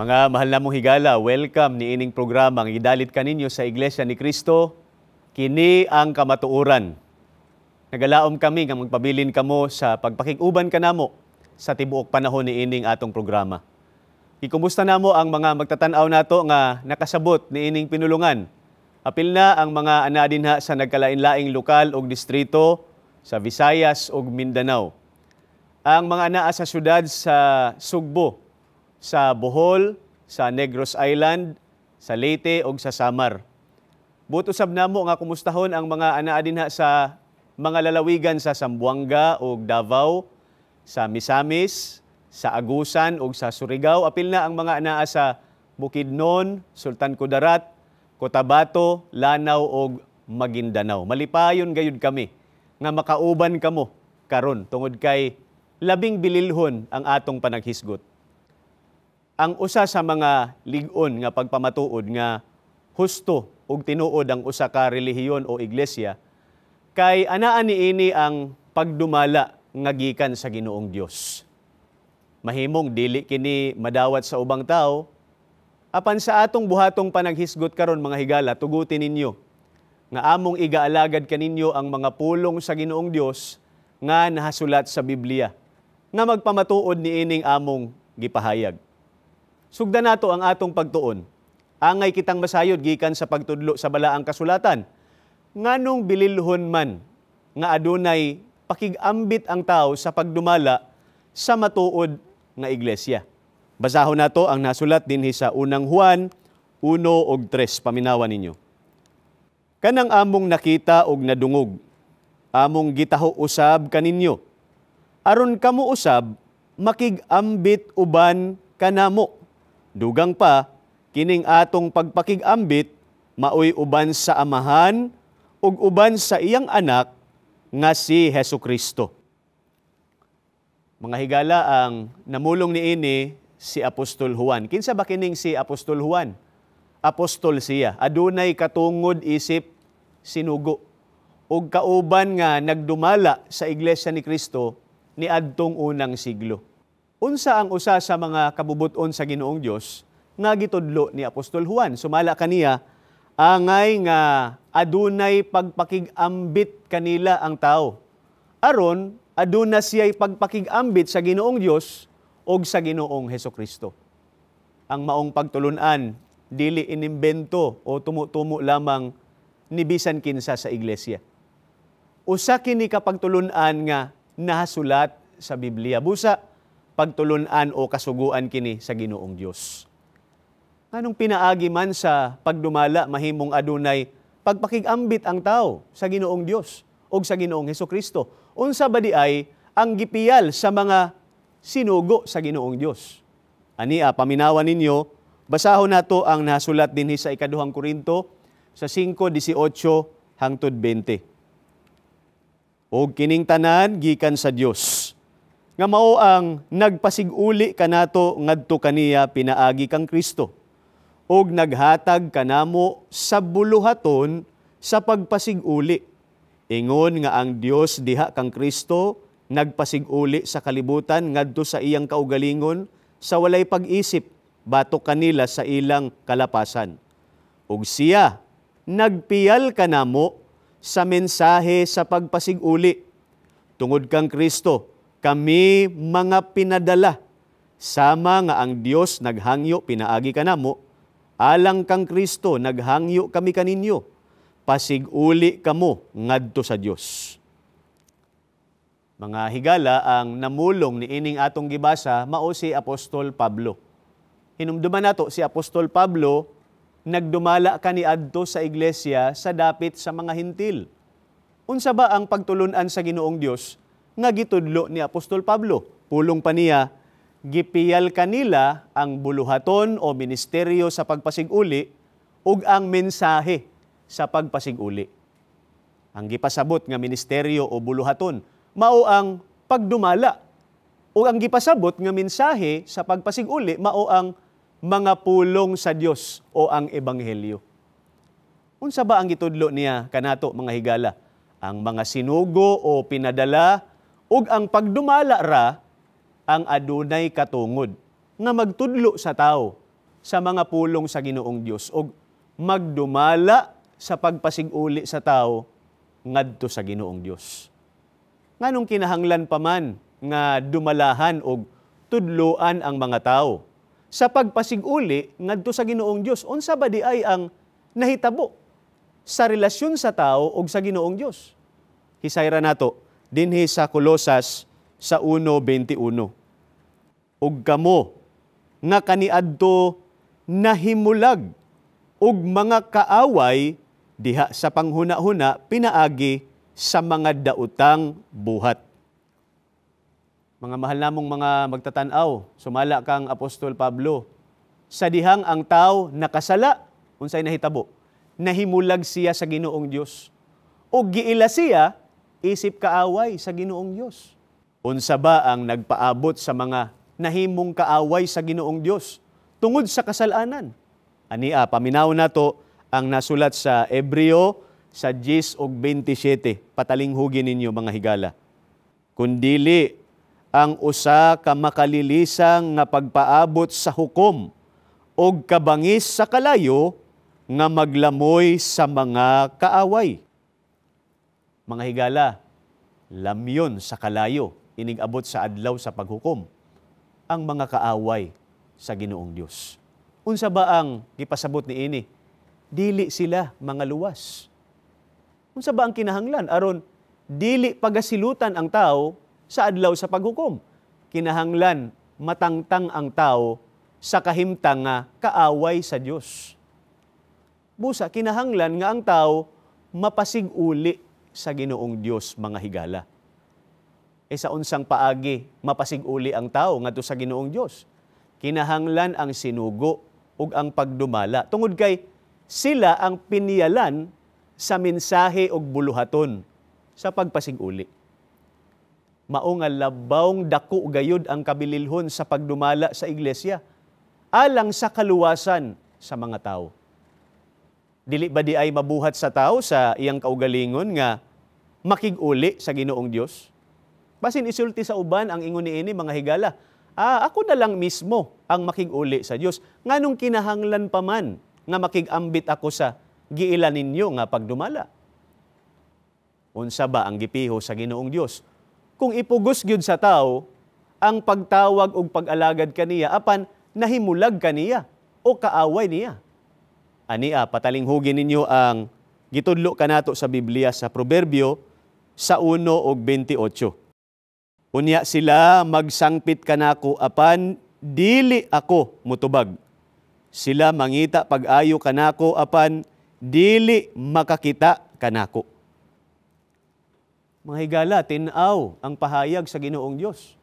Mga mahal na mong higala, welcome ni ining programa nga gidalit kaninyo sa Iglesia ni Cristo. Kini ang kamatuoran. Nagalaom kami nga magpabilin kamo sa pagpakig-uban kanamo sa tibuok panahon ni ining atong programa. Ikumusta namo ang mga magtatanaw nato nga nakasabot ni ining pinulungan. Apil na ang mga ana dinha sa nagkalain-laing lokal ug distrito sa Visayas ug Mindanao. Ang mga anaa sa syudad sa Sugbo, sa Bohol, sa Negros Island, sa Leyte ug sa Samar. Buot usab namo nga kumustahon ang mga anaa dinha sa mga lalawigan sa Zamboanga ug Davao, sa Misamis, sa Agusan ug sa Surigao. Apil na ang mga anaa sa Bukidnon, Sultan Kudarat, Cotabato, Lanao ug Maguindanao. Malipayon gayud kami nga makauban kamo karon tungod kay labing bililhon ang atong panaghisgot. Ang usa sa mga lig-on nga pagpamatuod nga husto ug tinuod ang usa ka relihiyon o iglesia kay anaa niini ang pagdumala nga gikan sa Ginoong Dios. Mahimong dili kini madawat sa ubang tao, apan sa atong buhatong panaghisgot karon mga higala, tugutin ninyo nga among igaalagad kaninyo ang mga pulong sa Ginoong Dios nga nahasulat sa Biblia nga magpamatuod niining among gipahayag. Sugdan nato ang atong pagtuon. Angay kitang masayod gikan sa pagtudlo sa balaang kasulatan. Nganong bililhon man nga adunay pakig-ambit ang tao sa pagdumala sa matuod nga iglesia. Basahon nato ang nasulat dinhi sa unang Juan 1 ug 3, paminawan ninyo. Kanang among nakita ug nadungog, among gitaho usab kaninyo. Aron kamo usab makig-ambit uban kanamo. Dugang pa, kining atong pagpakig-ambit, maoy uban sa Amahan ug uban sa iyang anak nga si Hesukristo. Mga higala, ang namulong niini si Apostol Juan. Kinsa ba kining si Apostol Juan? Apostol siya. Adunay katungod isip sinugo. Ug kauban nga nagdumala sa Iglesia ni Cristo ni adtong unang siglo. Unsa ang usa sa mga kabubuton sa Ginoong Dios nga gitudlo ni Apostol Juan? Sumala kaniya, angay nga adunay pagpakig-ambit kanila ang tao. Aron, aduna siya'y pagpakig-ambit sa Ginoong Dios o sa Ginoong Hesukristo. Ang maong pagtulunan, dili inimbento o tumu-tumo lamang ni bisan kinsa sa iglesia. Usa kini ka pagtulunan nga nahasulat sa Biblia. Busa, pagtulunan o kasuguan kini sa Ginoong Dios. Anong pinaagi man sa pagdumala mahimong adunay pagpakig-ambit ang tao sa Ginoong Dios o sa Ginoong Hesukristo. Unsa ba di ay ang gipiyal sa mga sinugo sa Ginoong Dios? Ania, paminawan ninyo, basahon nato ang nasulat dinhi sa ikaduhang Korinto sa 5:18 hangtod 20. Og kining tanan gikan sa Dios, nga mao ang nagpasiguli kanato ngadto kaniya pinaagi kang Kristo, og naghatag kanamo sa buluhaton sa pagpasiguli. Ingon nga ang Dios diha kang Kristo nagpasiguli sa kalibutan ngadto sa iyang kaugalingon sa walay pag-isip batok kanila sa ilang kalapasan. Ug siya nagpiyal kanamo sa mensahe sa pagpasiguli. Tungod kang Kristo, kami mga pinadala. Sama nga ang Dios naghangyo pinaagi kanamo, alang kang Kristo naghangyo kami kaninyo. Pasiguli kamo ngadto sa Dios. Mga higala, ang namulong ni ining atong gibasa mao si Apostol Pablo. Hinumduman nato si Apostol Pablo nagdumala kaniadto sa iglesia sa dapit sa mga Hintil. Unsa ba ang pagtulunan sa Ginoong Dios nga gitudlo ni Apostol Pablo? Pulong pa niya, gipiyal kanila ang buluhaton o ministeryo sa pagpasiguli ug ang mensahe sa pagpasiguli. Ang gipasabot nga ministeryo o buluhaton mao ang pagdumala. O ang gipasabot nga mensahe sa pagpasiguli mao ang mga pulong sa Dios o ang ebanghelyo. Unsa ba ang gitudlo niya kanato mga higala? Ang mga sinugo o pinadala ug ang pagdumala ra ang adunay katungod nga magtudlo sa tao sa mga pulong sa Ginoong Dios o magdumala sa pagpasig-uli sa tao ngadto sa Ginoong Dios. Nganong kinahanglan pa man nga dumalahan o tudloan ang mga tao sa pagpasig-uli ngadto sa Ginoong Dios? Unsa ba di ay ang nahitabo sa relasyon sa tao o sa Ginoong Dios? Hisayra nato dinhi sa Kolosas sa 1:21. Ug kamo nga kaniadto nahimulag ug mga kaaway diha sa panghuna-huna pinaagi sa mga daotang buhat. Mga mahal namong mga magtatanaw, sumala kang Apostol Pablo, sa dihang ang tao nakasala, unsay nahitabo? Nahimulag siya sa Ginoong Dios. O giila siya, isip kaaway sa Ginoong Dios. Unsa ba ang nagpaabot sa mga nahimong kaaway sa Ginoong Dios tungod sa kasalanan? Ania, paminaw na to ang nasulat sa Hebreo sa 10:27. Patalinghugin ninyo mga higala. Kundili ang usa ka makalilisang nga pagpaabot sa hukom o kabangis sa kalayo nga maglamoy sa mga kaaway. Mga higala, lamyon sa kalayo, inig-abot sa adlaw sa paghukom, ang mga kaaway sa Ginoong Dios. Unsa ba ang gipasabot ni ini? Dili sila mga luwas. Unsa ba ang kinahanglan aron dili pagasilutan ang tao sa adlaw sa paghukom? Kinahanglan matangtang ang tao sa kahimtang nga kaaway sa Dios. Busa kinahanglan nga ang tao mapasig-uli sa Ginoong Dios, mga higala. Sa unsang paagi mapasig-uli ang tao ngadto sa Ginoong Dios? Kinahanglan ang sinugo ug ang pagdumala tungod kay sila ang piniyalan sa mensahe ug buluhaton sa pagpasig-uli. Mao nga labawng dako gayud ang kabililhon sa pagdumala sa iglesia alang sa kaluwasan sa mga tao. Dili ba di ay mabuhat sa tao sa iyang kaugalingon nga makig-uli sa Ginoong Dios? Basin isulti sa uban ang ingon niini, mga higala, ako na lang mismo ang makig-uli sa Dios. Nganong kinahanglan pa man nga makig-ambit ako sa giila ninyo nga pagdumala? Unsa ba ang gipiho sa Ginoong Dios? Kung ipugos gyud sa tao ang pagtawag ug pag-alagad kaniya apan nahimulag kaniya o kaaway niya. Ania, patalinghugin ninyo ang gitudlo kanato sa Biblia sa Proverbio sa 1:28. Unya sila magsangpit kanako apan dili ako mutubag. Sila mangita pag-ayo kanako apan dili makakita kanako. Mga higala, tinaw ang pahayag sa Ginoong Dios.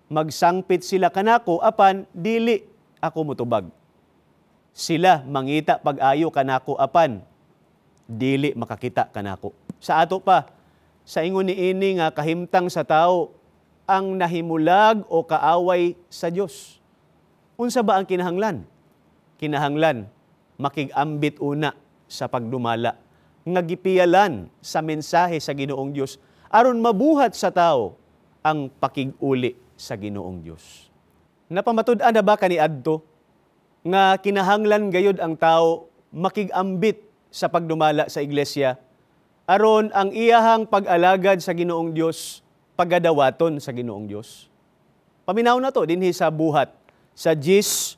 Magsangpit sila kanako apan dili ako mutubag. Sila mangita pag-ayo kanako apan dili makakita kanako. Sa ato pa, sa ingon niini nga kahimtang sa tao ang nahimulag o kaaway sa Dios. Unsa ba ang kinahanglan? Kinahanglan makig-ambit una sa pagdumala nga gipiyalan sa mensahe sa Ginoong Dios aron mabuhat sa tao ang pakig-uli sa Ginoong Dios. Napamatud-an na ba kaniadto nga kinahanglan gayud ang tao makig-ambit sa pagdumala sa iglesia aron ang iyahang pag-alagad sa Ginoong Dios pagadawaton sa Ginoong Dios? Paminaw na to dinhi sa buhat sa 10:1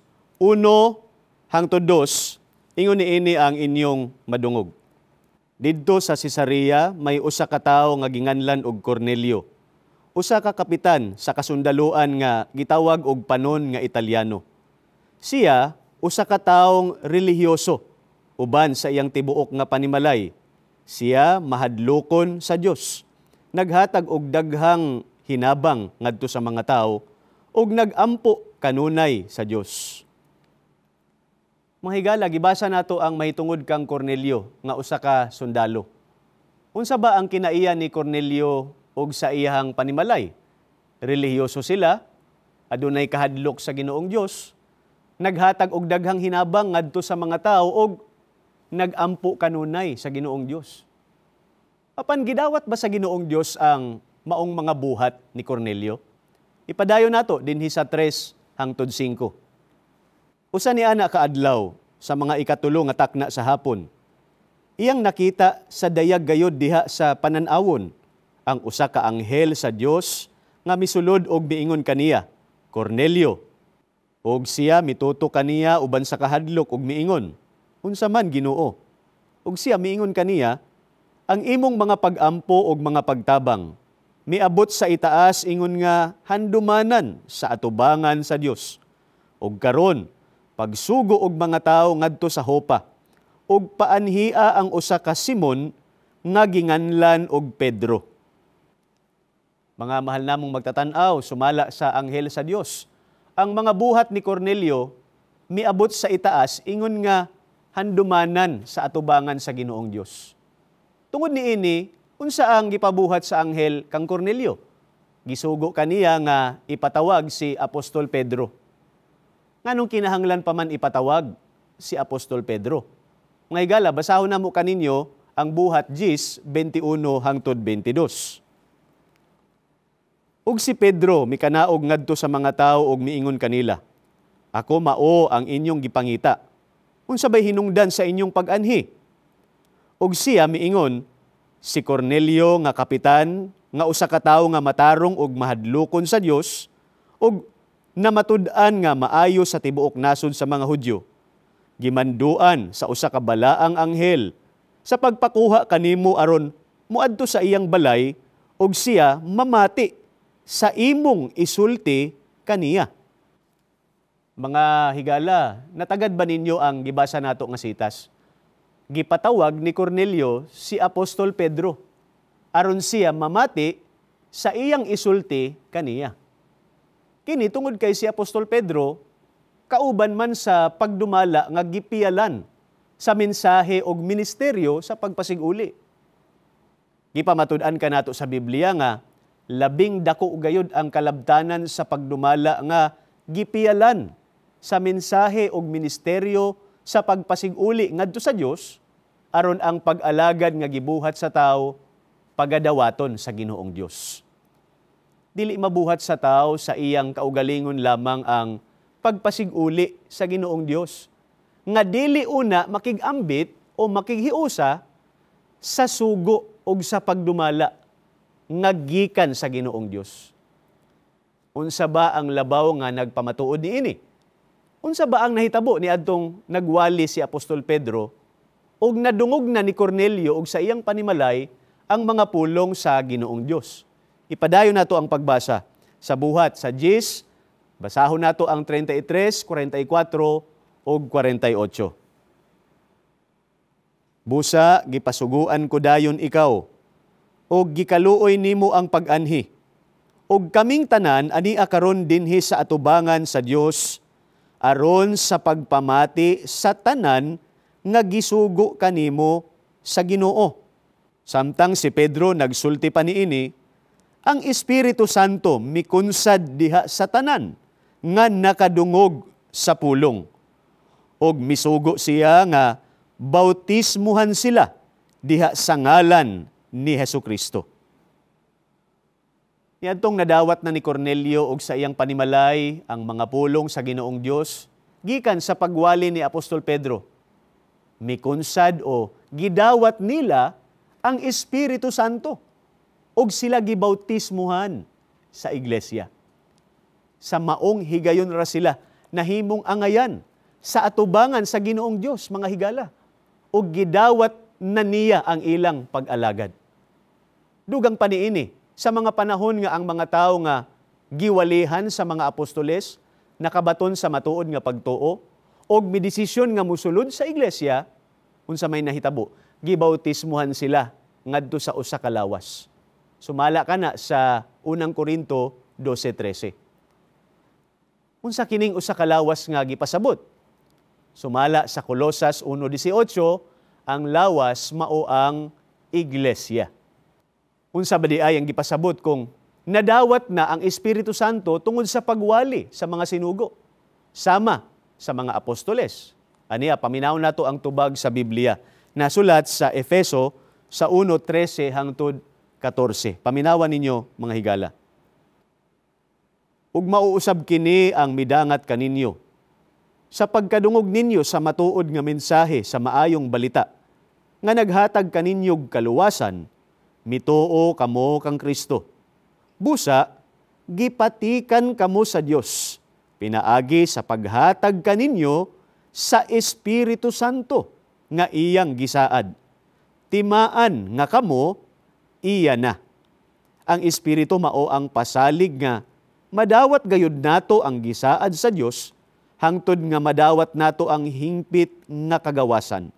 hangtod 2, ingon niini ang inyong madungog. Didto sa Cesarea may usa ka tawo nga ginganlan og Cornelio, usa ka kapitan sa kasundaluan nga gitawag og panon nga Italyano. Siya usa ka tawong relihiyoso uban sa iyang tibuok nga panimalay. Siya mahadlokon sa Dios, naghatag og daghang hinabang ngadto sa mga tawo ug nagampo kanunay sa Dios. Mga higala, gibasa nato ang mahitungod kang Cornelio nga usa ka sundalo. Unsa ba ang kinaiya ni Cornelio og sa iyang panimalay? Relihiyoso sila, adunay kahadlok sa Ginoong Dios, naghatag og daghang hinabang ngadto sa mga tawo ug nagampo kanunay sa Ginoong Dios. Apan gidawat ba sa Ginoong Dios ang maong mga buhat ni Cornelio? Ipadayon nato dinhi sa 3 hangtod 5. Usa ni ana kaadlaw sa mga ikatulo nga takna sa hapon. Iyang nakita sa dayag gayod diha sa panan-awon ang usa ka anghel sa Dios nga misulod og miingon kaniya, Cornelio. Og siya mituto kaniya uban sa kahadlok og miingon, unsa man Ginoo. Og siya miingon kaniya, ang imong mga pag-ampo og mga pagtabang miabot sa itaas ingon nga handumanan sa atubangan sa Dios. Og karon pagsugo og mga tawo ngadto sa Hopa ug paanhia ang usa ka Simon nga ginganlan og Pedro. Mga mahal namong magtatan-aw, sumala sa anghel sa Dios. Ang mga buhat ni Cornelio miabot sa itaas ingon nga handumanan sa atubangan sa Ginoong Dios. Tungod niini, unsa ang gipabuhat sa anghel kang Cornelio? Gisugo kaniya nga ipatawag si Apostol Pedro. Nganong kinahanglan pa man ipatawag si Apostol Pedro? Mga higala, basahon na mo kaninyo ang buhat 10:21 hangtod 22. Ug si Pedro mikanaog ngadto sa mga tawo ug miingon kanila, ako mao ang inyong gipangita. Unsa bay hinungdan sa inyong pag-anhi? Ug siya miingon, si Cornelio nga kapitan, nga usa ka tawo nga matarong ug mahadlokon sa Dios, ug namatud-an nga maayo sa tibuok nasod sa mga Hudyo. Gimanduan sa usa ka balaang anghel sa pagpakuha kanimo aron muadto sa iyang balay ug siya mamati sa imong isulti kaniya. Mga higala, natagad ba ninyo ang gibasa nato nga sitas? Gipatawag ni Cornelio si Apostol Pedro aron siya mamati sa iyang isulti kaniya. Kini tungod kay si Apostol Pedro kauban man sa pagdumala nga gipiyalan sa mensahe og ministeryo sa pagpasiguli. Gipamatud-an kanato sa Biblia nga labing dako gayud ang kalabtanan sa pagdumala nga gipiyalan sa mensahe og ministeryo sa pagpasiguli ngadto sa Dios aron ang pag-alagad nga gibuhat sa tawo pagadawaton sa Ginoong Dios. Dili mabuhat sa tawo sa iyang kaugalingon lamang ang pagpasiguli sa Ginoong Dios, nga dili una makigambit o makighiusa sa sugo o sa pagdumala nga gikan sa Ginoong Dios. Unsa ba ang labaw nga nagpamatuod niini? Unsa ba ang nahitabo ni adtong nagwali si Apostol Pedro og nadungog na ni Cornelio og sa iyang panimalay ang mga pulong sa Ginoong Dios? Ipadayon nato ang pagbasa sa buhat sa 10. Basahon nato ang 33, 44 ug 48. Busa gipasuguan ko dayon ikaw ug gikaluoy nimo ang pag-anhi. Ug kaming tanan ania karon dinhi sa atubangan sa Dios aron sa pagpamati sa tanan nga gisugo kanimo sa Ginoo. Samtang si Pedro nagsulti pa niini, ang Espiritu Santo mikunsad diha sa tanan nga nakadungog sa pulong. Og misugo siya nga bautismuhan sila diha sa ngalan ni Hesukristo. Niadtong nadawat na ni Cornelio og sa iyang panimalay ang mga pulong sa Ginoong Dios gikan sa pagwali ni Apostol Pedro. Mikunsad o gidawat nila ang Espiritu Santo og sila gibautismuhan sa iglesia. Sa maong higayon ra sila nahimong angayan sa atubangan sa Ginoong Dios, mga higala, ug gidawat na niya ang ilang pag-alagad. Dugang paniini sa mga panahon nga ang mga tawo nga giwalihan sa mga apostoles, nakabaton sa matuod nga pagtuo, og midesisyon nga musulod sa iglesia, unsa may nahitabo, gibautismuhan sila ngadto sa usa ka lawas. Sumala ka na sa 1 Korinto 12:13. Unsa kining usa ka lawas nga gipasabot? Sumala sa Colosas 1:18, ang lawas mao ang iglesia. Unsa ba di ay ang gipasabot kung nadawat na ang Espiritu Santo tungod sa pagwali sa mga sinugo, sama sa mga apostoles? Aniya, paminaw nato ang tubag sa Biblia. Nasulat sa Efeso sa 1:13 hangtod 14. Paminawan ninyo, mga higala. Ug mauusab kini ang midangat kaninyo. sa pagkadungog ninyo sa matuod nga mensahe sa maayong balita, nga naghatag kaninyog kaluwasan, mituo kamo kang Kristo. Busa, gipatikan kamo sa Dios, pinaagi sa paghatag kaninyo sa Espiritu Santo nga iyang gisaad. Timaan nga kamo, iya na. Ang Espiritu mao ang pasalig nga madawat gayud nato ang gisaad sa Dios, hangtod nga madawat nato ang hingpit nga kagawasan.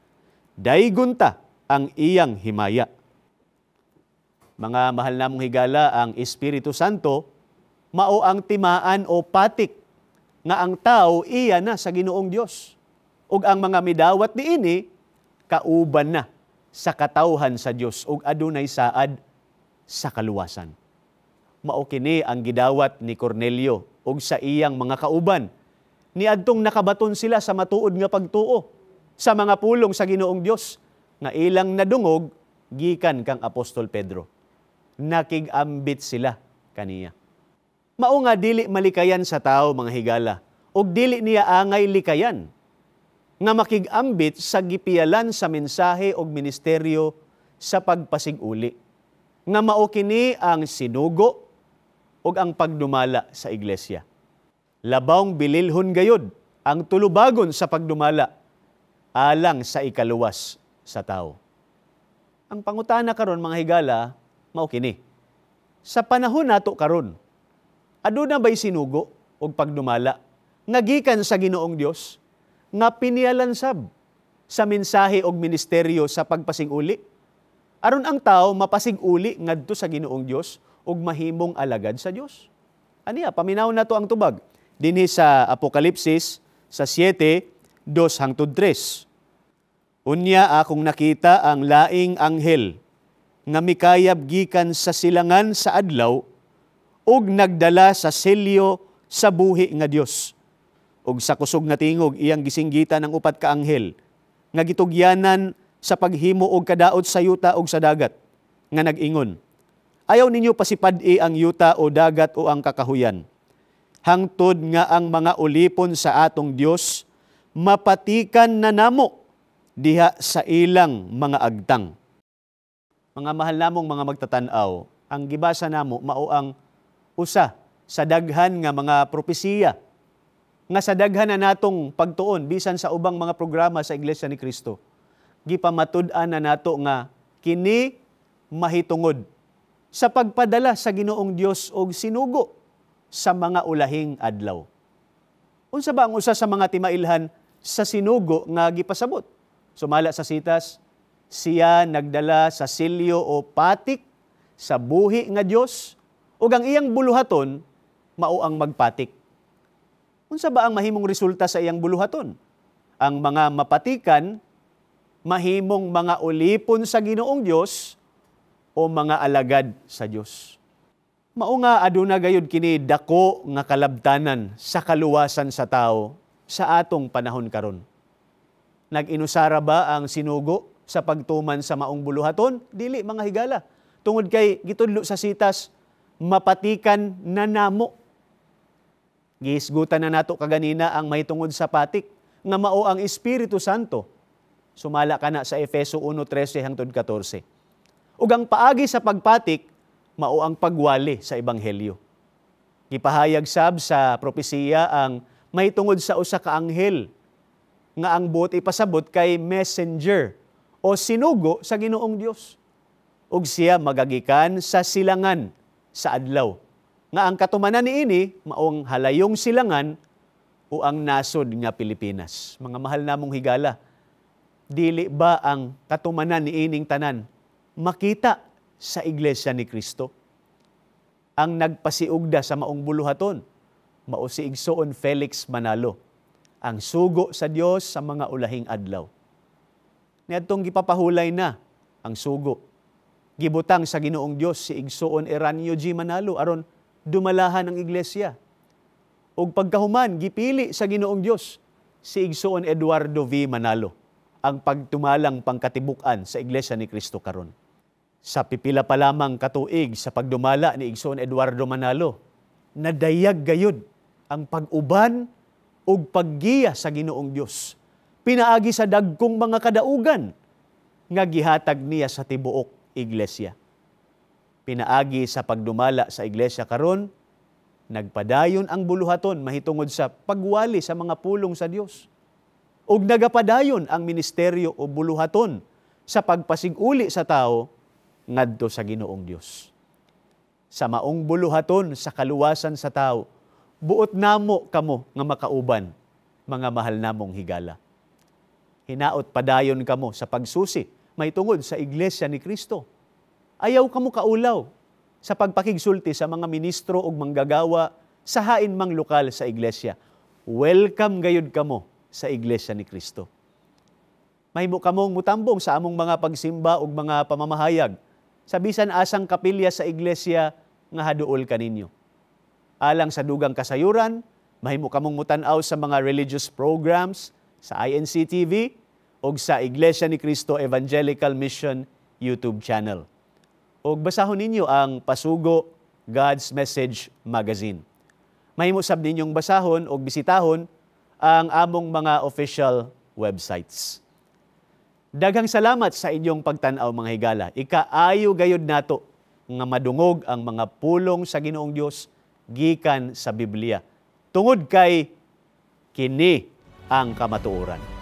Daygon ta ang iyang himaya. Mga mahal namong higala, ang Espiritu Santo mao ang timaan o patik nga ang tao iya na sa Ginoong Dios. Ug ang mga midawat niini kauban na sa katawhan sa Dios ug adunay saad sa kaluwasan. Mao kini ang gidawat ni Cornelio ug sa iyang mga kauban. Niadtong nakabaton sila sa matuod nga pagtuo sa mga pulong sa Ginoong Dios nga ilang nadungog gikan kang Apostol Pedro. Nakigambit sila kaniya. Mao nga dili malikayan sa tao, mga higala, ug dili niya angay likayan nga makigambit sa gipiyalan sa mensahe ug ministeryo sa pagpasiguli. Nga mao kini ang sinugo ug ang pagdumala sa iglesia. Labawng bililhon gayud ang tulubagon sa pagdumala alang sa ikaluwas sa tao. Ang pangutana karon, mga higala, mao kini. Sa panahon nato karon, aduna ba'y sinugo ug pagdumala nga gikan sa Ginoong Dios nga piniyalansab sa mensahe ug ministeryo sa pagpasig-uli? Aron ang tao mapasig-uli ngadto sa Ginoong Dios ug mahimong alagad sa Dios. Aniya, paminaw na to ang tubag dinhi sa Apokalipsis sa 7:2-3. Unya akong nakita ang laing anghel nga mikayab gikan sa silangan sa adlaw ug nagdala sa selyo sa buhi nga Dios. Ug sa kusog nga tingog iyang gisinggitan ang upat ka anghel nga gitugyanan sa paghimo og kadaot sa yuta ug sa dagat nga nag-ingon, ayaw ninyo pasipad-i ang yuta o dagat o ang kakahuyan, hangtod nga ang mga ulipon sa atong Dios mapatikan na namo diha sa ilang mga agtang. Mga mahal namong mga magtatanaw, ang gibasa namo mao ang usa sa daghan nga mga propesiya nga sa daghan na natong pagtuon bisan sa ubang mga programa sa Iglesia ni Cristo. Gipamatud-an na nato nga kini mahitungod sa pagpadala sa Ginoong Dios og sinugo sa mga ulahing adlaw. Unsa ba ang usa sa mga timailhan sa sinugo nga gipasabot? Sumala sa sitas, siya nagdala sa silyo o patik sa buhi nga Dios ug ang iyang buluhaton mao ang magpatik. Unsa ba ang mahimong resulta sa iyang buluhaton? Ang mga mapatikan mahimong mga ulipon sa Ginoong Dios o mga alagad sa Dios. Mao nga aduna gayud kini dako nga kalabtanan sa kaluwasan sa tao sa atong panahon karon. Nag-inusara ba ang sinugo sa pagtuman sa maong buluhaton? Dili, mga higala. Tungod kay gitudlo sa sitas, mapatikan na namo. Gihisgutan na nato kaganina ang mahitungod sa patik nga mao ang Espiritu Santo. Sumala ka na sa Efeso 1:13-14. Ug ang paagi sa pagpatik mao ang pagwali sa ebanghelyo. Gipahayag sab sa propesiya ang mahitungod sa usa ka anghel nga ang buot ipasabot kay messenger o sinugo sa Ginoong Dios. Ug siya magagikan sa silangan sa adlaw. Nga ang katumanan niini maong halayong silangan o ang nasod nga Pilipinas. Mga mahal namong higala, dili ba ang katumanan niining tanan makita sa Iglesia ni Cristo? Ang nagpasiugda sa maong buluhaton mao si Igsoon Felix Manalo, ang sugo sa Dios sa mga ulahing adlaw. Niadtong gipapahulay na ang sugo. Gibutang sa Ginoong Dios si Igsoon Eranio G. Manalo aron dumalahan ang iglesia. Ug pagkahuman gipili sa Ginoong Dios si Igsoon Eduardo V. Manalo ang pagtumalang pangkatibuk-an sa Iglesia ni Cristo karon. Sa pipila pa lamang katuig sa pagdumala ni Igsoon Eduardo Manalo, nadayag gayud ang pag-uban ug paggiya sa Ginoong Dios. Pinaagi sa dagkong mga kadaugan nga gihatag niya sa tibuok iglesia. Pinaagi sa pagdumala sa iglesia karon, nagpadayon ang buluhaton mahitungod sa pagwali sa mga pulong sa Dios. Ug nagapadayon ang ministeryo o buluhaton sa pagpasiguli sa tao ngadto sa Ginoong Dios. Sa maong buluhaton sa kaluwasan sa tao, buot namo kamo nga makauban, mga mahal namong higala. Hinaot padayon kamo sa pagsusi mahitungod sa iglesia ni Kristo. Ayaw kamo kaulaw sa pagpakigsulti sa mga ministro ug manggagawa sa hain mang lokal sa iglesia. Welcome gayud kamo sa iglesia ni Kristo. Mahimo kamong mutambong sa among mga pagsimba ug mga pamamahayag sa bisan asang kapilya sa iglesia nga haduol kaninyo. Alang sa dugang kasayuran, mahimo kamong mutan-aw sa mga religious programs sa INC TV ug sa Iglesia ni Cristo Evangelical Mission YouTube channel. Ug basahon ninyo ang Pasugo God's Message Magazine. Mahimo sab ninyong basahon ug bisitahon ang among mga official websites. Daghang salamat sa inyong pagtan-aw mga higala. Ikaayo gayud nato nga madungog ang mga pulong sa Ginoong Dios gikan sa Biblia. Tungod kay kini ang kamatuoran.